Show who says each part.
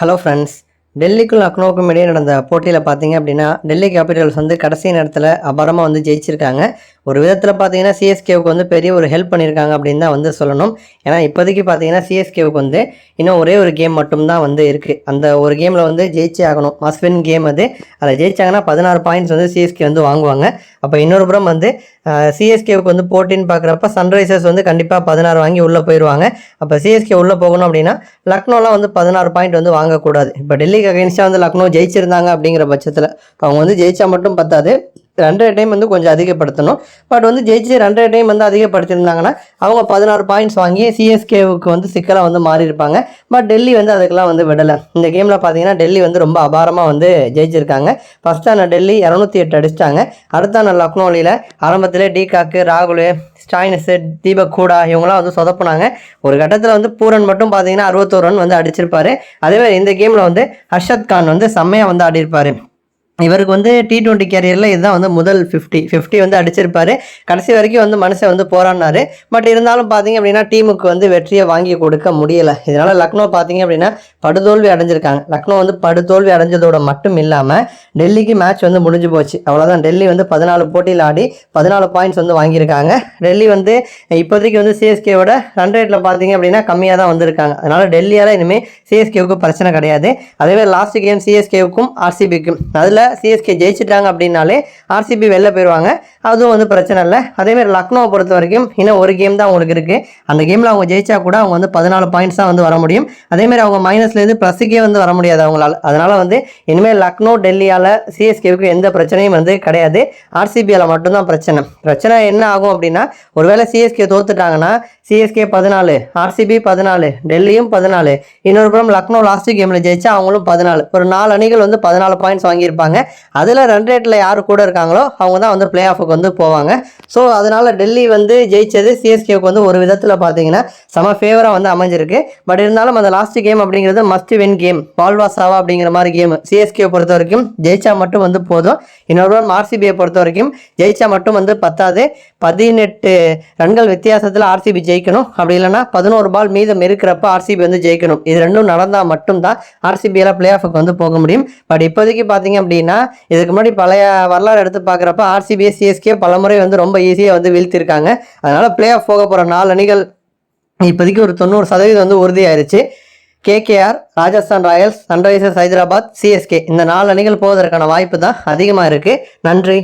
Speaker 1: Hello friends, டெல்லிக்கும் லக்னோவுக்கும் இடையே நடந்த போட்டியில் பார்த்தீங்க அப்படின்னா டெல்லி கேபிட்டல்ஸ் வந்து கடைசி நேரத்தில் அபாரமாக வந்து ஜெயிச்சிருக்காங்க. ஒரு விதத்தில் பார்த்தீங்கன்னா சிஎஸ்கேவுக்கு வந்து பெரிய ஒரு ஹெல்ப் பண்ணியிருக்காங்க அப்படின்னு தான் வந்து சொல்லணும். ஏன்னா இப்போதைக்கு பார்த்தீங்கன்னா சிஎஸ்கேவுக்கு வந்து இன்னும் ஒரே ஒரு கேம் மட்டும்தான் வந்து இருக்குது. அந்த ஒரு கேமில் வந்து ஜெயிச்சே ஆகணும், மஸ்வின் கேம் அது. அதில் ஜெயிச்சாங்கன்னா 16 பாயிண்ட்ஸ் வந்து சிஎஸ்கே வந்து வாங்குவாங்க. அப்போ இன்னொரு புறம் வந்து சிஎஸ்கேவுக்கு வந்து போட்டின்னு பார்க்குறப்ப சன்ரைசர்ஸ் வந்து கண்டிப்பாக 16 வாங்கி உள்ளே போயிடுவாங்க. அப்போ சிஎஸ்கே உள்ளே போகணும் அப்படின்னா லக்னோலாம் வந்து 16 பாயிண்ட் வந்து வாங்கக்கூடாது. இப்போ டெல்லிக்கு அகைன்ஸ்டாக வந்து லக்னோ ஜெயிச்சிருந்தாங்க அப்படிங்கிற பட்சத்தில் அவங்க வந்து ஜெயிச்சா மட்டும் பத்தாது, ரன் ரேட் டைம் வந்து கொஞ்சம் அதிகப்படுத்தணும். பட் வந்து ஜெயிச்சு ரன் ரேட் டைம் வந்து அதிகப்படுத்தியிருந்தாங்கன்னா அவங்க 16 பாயிண்ட்ஸ் வாங்கி சிஎஸ்கேவுக்கு வந்து சிக்கலாக வந்து மாறி இருப்பாங்க. பட் டெல்லி வந்து அதுக்கெல்லாம் வந்து விடலை. இந்த கேமில் பார்த்தீங்கன்னா டெல்லி வந்து ரொம்ப அபாரமாக வந்து ஜெயிச்சிருக்காங்க. ஃபஸ்ட்டான டெல்லி 208 அடிச்சிட்டாங்க. அடுத்தான லக்னோலியில் ஆரம்பத்திலே டிகாக்கு, ராகுல், ஸ்டாயினஸு, தீபக் கூடா இவங்களாம் வந்து சொதப்புனாங்க. ஒரு கட்டத்தில் வந்து பூரன் மட்டும் பார்த்தீங்கன்னா 61 ரன் வந்து அடிச்சிருப்பாரு. அதேமாதிரி இந்த கேமில் வந்து ஹர்ஷத் கான் வந்து செம்மையாக வந்து ஆடிருப்பார். இவருக்கு வந்து T20 கேரியரில் இதுதான் வந்து முதல் 50 வந்து அடிச்சிருப்பாரு. கடைசி வரைக்கும் வந்து மனுஷன் வந்து போராடினாரு. பட் இருந்தாலும் பார்த்தீங்க அப்படின்னா டீமுக்கு வந்து வெற்றியை வாங்கி கொடுக்க முடியலை. இதனால் லக்னோ பார்த்தீங்க அப்படின்னா படுதோல்வி அடைஞ்சிருக்காங்க. லக்னோ வந்து படுதோல்வி அடைஞ்சதோட மட்டும் இல்லாமல் டெல்லிக்கு மேட்ச் வந்து முடிஞ்சு போச்சு. அவ்வளோதான். டெல்லி வந்து 14 போட்டியில் ஆடி 14 பாயிண்ட்ஸ் வந்து வாங்கியிருக்காங்க. டெல்லி வந்து இப்போதைக்கு வந்து சிஎஸ்கேவோட ரன் ரேட்டில் பார்த்தீங்க அப்படின்னா கம்மியாக தான் வந்திருக்காங்க. அதனால் டெல்லியால் இனிமேல் சிஎஸ்கேவுக்கு பிரச்சனை கிடையாது. அதேமாதிரி லாஸ்ட் கேம் சிஎஸ்கேவுக்கும் ஆர்சிபிக்கும், அதில் சிஎஸ்கே ஜெயிச்சிட்டாங்க அப்படின்னாலே ஆர்சிபி வெளில போயிடுவாங்க. அதுவும் வந்து பிரச்சனை இல்லை. அதேமாதிரி லக்னோவை பொறுத்த வரைக்கும் இன்னும் ஒரு கேம் தான் அவங்களுக்கு இருக்குது. அந்த கேமில் அவங்க ஜெயிச்சா கூட அவங்க வந்து 14 பாயிண்ட்ஸ் தான் வந்து வர முடியும். அதேமாதிரி அவங்க மைனஸ்லேருந்து ப்ளஸுக்கே வந்து வர முடியாது அவங்களால. அதனால் வந்து இனிமேல் லக்னோ டெல்லியால் சிஎஸ்கேவுக்கு எந்த பிரச்சனையும் வந்து கிடையாது. ஆர்சிபியால் மட்டும்தான் பிரச்சனை என்ன ஆகும் அப்படின்னா, ஒருவேளை சிஎஸ்கே தோத்துட்டாங்கன்னா சிஎஸ்கே 14, ஆர்சிபி 14, டெல்லியும் 14, இன்னொரு புறம் லக்னோ லாஸ்ட் கேமில் ஜெயிச்சா அவங்களும் 14. ஒரு 4 அணிகள் வந்து 14 பாயிண்ட்ஸ் வாங்கியிருப்பாங்க. அதில் ரன் ரேட்டில் யார் கூட இருக்காங்களோ அவங்க தான் வந்து பிளே ஆஃபுக்கு வந்து போவாங்க. ஸோ அதனால் டெல்லி வந்து ஜெயிச்சது சிஎஸ்கேவுக்கு வந்து ஒரு விதத்தில் பார்த்தீங்கன்னா செம ஃபேவராக வந்து அமைஞ்சிருக்கு. பட் இருந்தாலும் அந்த லாஸ்ட் கேம் அப்படிங்கிறது மஸ்ட் வின் கேம், பால்வாசாவா அப்படிங்கிற மாதிரி கேம். சிஎஸ்கே பொறுத்த வரைக்கும் ஜெயிச்சா மட்டும் வந்து போதும். இன்னொரு ஆர்சிபியை பொறுத்த வரைக்கும் ஜெயிச்சா மட்டும் வந்து பத்தாது. 18 ரன்கள் வித்தியாசத்தில் ஆர்சிபி ஜெயிக்கணும். அப்படி இல்லைன்னா 11 பால் மீதம் இருக்கிறப்ப ஆர்சிபி வந்து ஜெயிக்கணும். இது ரெண்டும் நடந்தால் மட்டும்தான் ஆர்சிபியால் பிளே ஆஃபுக்கு வந்து போக முடியும். பட் இப்போதைக்கு பார்த்தீங்க அப்படின்னா இதுக்கு முன்னாடி பழைய வரலாறு எடுத்து பார்க்குறப்ப ஆர்சிபி சிஎஸ்கே பல முறை வந்து ரொம்ப ஈஸியாக வந்து வீழ்த்திருக்காங்க. அதனால் பிளே ஆஃப் போக போகிற 4 அணிகள் இப்போதைக்கு ஒரு 90% வந்து உறுதியாயிருச்சு. KKR, Rajasthan royals, sunrisers Hyderabad, CSK இந்த 4 அணிகள் போவதற்கான வாய்ப்பு தான் அதிகமாக இருக்குது. நன்றி.